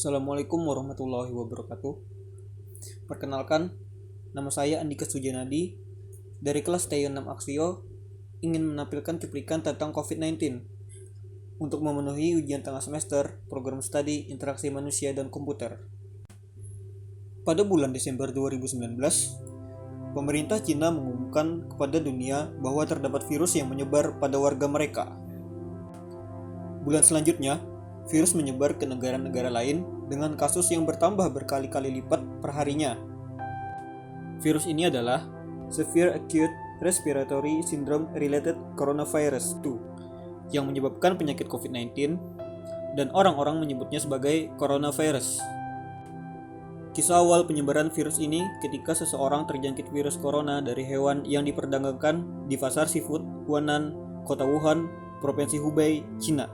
Assalamualaikum warahmatullahi wabarakatuh. Perkenalkan, nama saya Andika Sujanadi dari kelas T6 Aksio ingin menampilkan cuplikan tentang COVID-19 untuk memenuhi ujian tengah semester program studi interaksi manusia dan komputer. Pada bulan Desember 2019, pemerintah Cina mengumumkan kepada dunia bahwa terdapat virus yang menyebar pada warga mereka. Bulan selanjutnya, virus menyebar ke negara-negara lain dengan kasus yang bertambah berkali-kali lipat perharinya. Virus ini adalah Severe Acute Respiratory Syndrome Related Coronavirus 2 yang menyebabkan penyakit COVID-19 dan orang-orang menyebutnya sebagai coronavirus. Kisah awal penyebaran virus ini ketika seseorang terjangkit virus corona dari hewan yang diperdagangkan di pasar seafood Huanan, Kota Wuhan, Provinsi Hubei, Cina.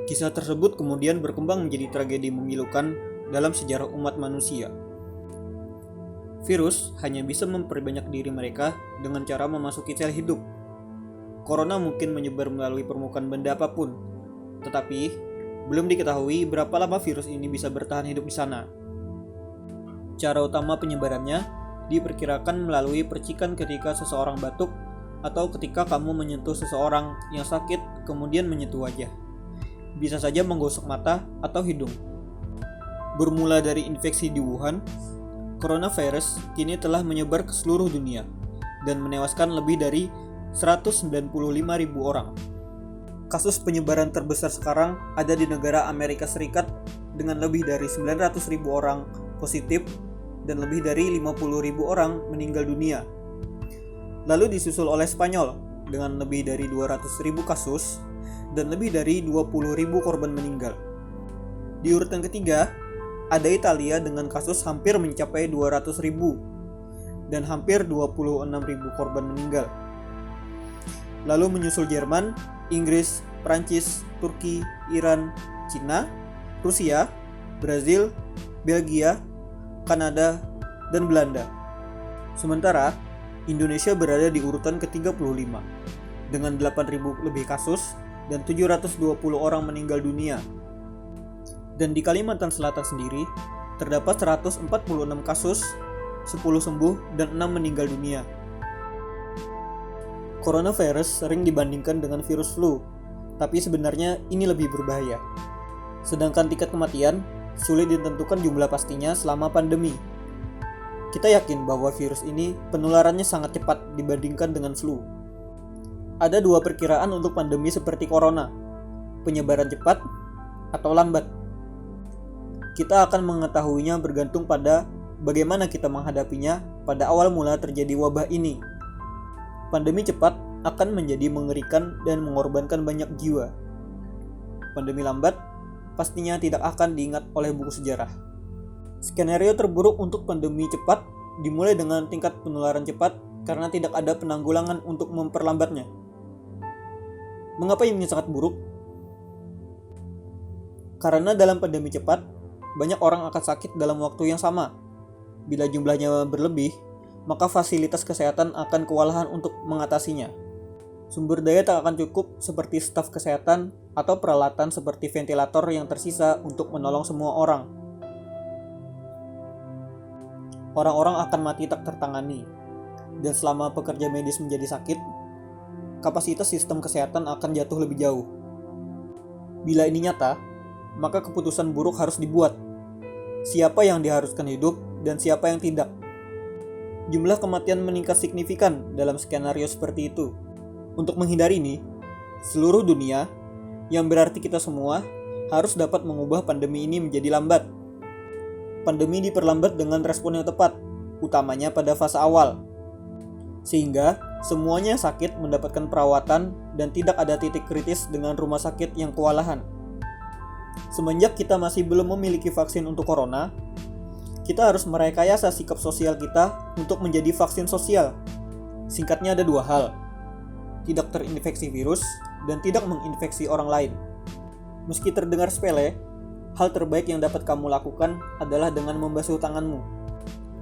Kisah tersebut kemudian berkembang menjadi tragedi memilukan dalam sejarah umat manusia. Virus hanya bisa memperbanyak diri mereka dengan cara memasuki sel hidup. Corona mungkin menyebar melalui permukaan benda apapun, tetapi belum diketahui berapa lama virus ini bisa bertahan hidup di sana. Cara utama penyebarannya diperkirakan melalui percikan ketika seseorang batuk atau ketika kamu menyentuh seseorang yang sakit kemudian menyentuh wajah. Bisa saja menggosok mata atau hidung. Bermula dari infeksi di Wuhan, coronavirus kini telah menyebar ke seluruh dunia dan menewaskan lebih dari 195.000 orang. Kasus penyebaran terbesar sekarang ada di negara Amerika Serikat dengan lebih dari 900.000 orang positif dan lebih dari 50.000 orang meninggal dunia. Lalu disusul oleh Spanyol dengan lebih dari 200.000 kasus dan lebih dari 20.000 korban meninggal. Di urutan ketiga, ada Italia dengan kasus hampir mencapai 200.000 dan hampir 26.000 korban meninggal. Lalu menyusul Jerman, Inggris, Prancis, Turki, Iran, Cina, Rusia, Brazil, Belgia, Kanada, dan Belanda. Sementara, Indonesia berada di urutan ke-35 dengan 8.000 lebih kasus dan 720 orang meninggal dunia. Dan di Kalimantan Selatan sendiri, terdapat 146 kasus, 10 sembuh, dan 6 meninggal dunia. Coronavirus sering dibandingkan dengan virus flu, tapi sebenarnya ini lebih berbahaya. Sedangkan tingkat kematian sulit ditentukan jumlah pastinya selama pandemi. Kita yakin bahwa virus ini penularannya sangat cepat dibandingkan dengan flu. Ada dua perkiraan untuk pandemi seperti corona, penyebaran cepat atau lambat. Kita akan mengetahuinya bergantung pada bagaimana kita menghadapinya pada awal mula terjadi wabah ini. Pandemi cepat akan menjadi mengerikan dan mengorbankan banyak jiwa. Pandemi lambat pastinya tidak akan diingat oleh buku sejarah. Skenario terburuk untuk pandemi cepat dimulai dengan tingkat penularan cepat karena tidak ada penanggulangan untuk memperlambatnya. Mengapa ini sangat buruk? Karena dalam pandemi cepat, banyak orang akan sakit dalam waktu yang sama. Bila jumlahnya berlebih, maka fasilitas kesehatan akan kewalahan untuk mengatasinya. Sumber daya tak akan cukup seperti staf kesehatan atau peralatan seperti ventilator yang tersisa untuk menolong semua orang. Orang-orang akan mati tak tertangani, dan selama pekerja medis menjadi sakit, kapasitas sistem kesehatan akan jatuh lebih jauh. Bila ini nyata, maka keputusan buruk harus dibuat. Siapa yang diharuskan hidup dan siapa yang tidak. Jumlah kematian meningkat signifikan dalam skenario seperti itu. Untuk menghindari ini, seluruh dunia, yang berarti kita semua, harus dapat mengubah pandemi ini menjadi lambat. Pandemi diperlambat dengan respon yang tepat, utamanya pada fase awal. Sehingga semuanya sakit mendapatkan perawatan dan tidak ada titik kritis dengan rumah sakit yang kewalahan. Semenjak kita masih belum memiliki vaksin untuk corona, kita harus merekayasa sikap sosial kita untuk menjadi vaksin sosial. Singkatnya ada dua hal, tidak terinfeksi virus dan tidak menginfeksi orang lain. Meski terdengar sepele, hal terbaik yang dapat kamu lakukan adalah dengan membasuh tanganmu.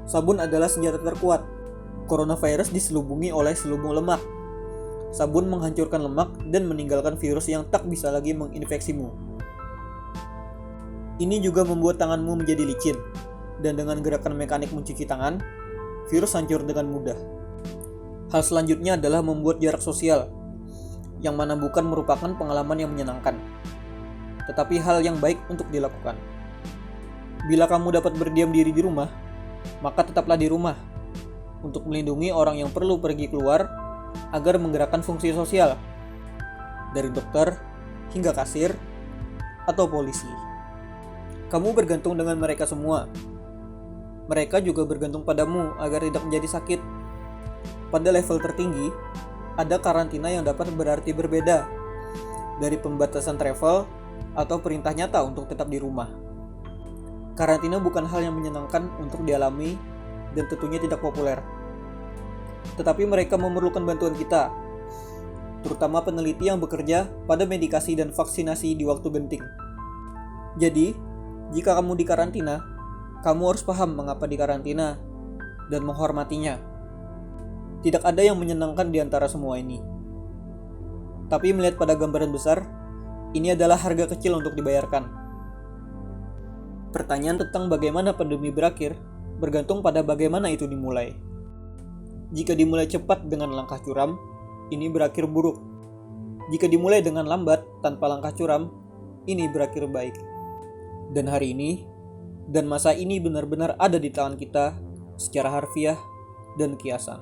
Sabun adalah senjata terkuat. Coronavirus diselubungi oleh selubung lemak. Sabun menghancurkan lemak dan meninggalkan virus yang tak bisa lagi menginfeksimu. Ini juga membuat tanganmu menjadi licin, dan dengan gerakan mekanik mencuci tangan, virus hancur dengan mudah. Hal selanjutnya adalah membuat jarak sosial, yang mana bukan merupakan pengalaman yang menyenangkan, tetapi hal yang baik untuk dilakukan. Bila kamu dapat berdiam diri di rumah, maka tetaplah di rumah untuk melindungi orang yang perlu pergi keluar agar menggerakkan fungsi sosial, dari dokter hingga kasir atau polisi. Kamu bergantung dengan mereka semua. Mereka juga bergantung padamu agar tidak menjadi sakit. Pada level tertinggi, ada karantina yang dapat berarti berbeda dari pembatasan travel atau perintah nyata untuk tetap di rumah. Karantina bukan hal yang menyenangkan untuk dialami dan tentunya tidak populer. Tetapi mereka memerlukan bantuan kita, terutama peneliti yang bekerja pada medikasi dan vaksinasi di waktu genting. Jadi, jika kamu di karantina, kamu harus paham mengapa di karantina dan menghormatinya. Tidak ada yang menyenangkan di antara semua ini. Tapi melihat pada gambaran besar, ini adalah harga kecil untuk dibayarkan. Pertanyaan tentang bagaimana pandemi berakhir bergantung pada bagaimana itu dimulai. Jika dimulai cepat dengan langkah curam, ini berakhir buruk. Jika dimulai dengan lambat tanpa langkah curam, ini berakhir baik. Dan hari ini, dan masa ini benar-benar ada di tangan kita secara harfiah dan kiasan.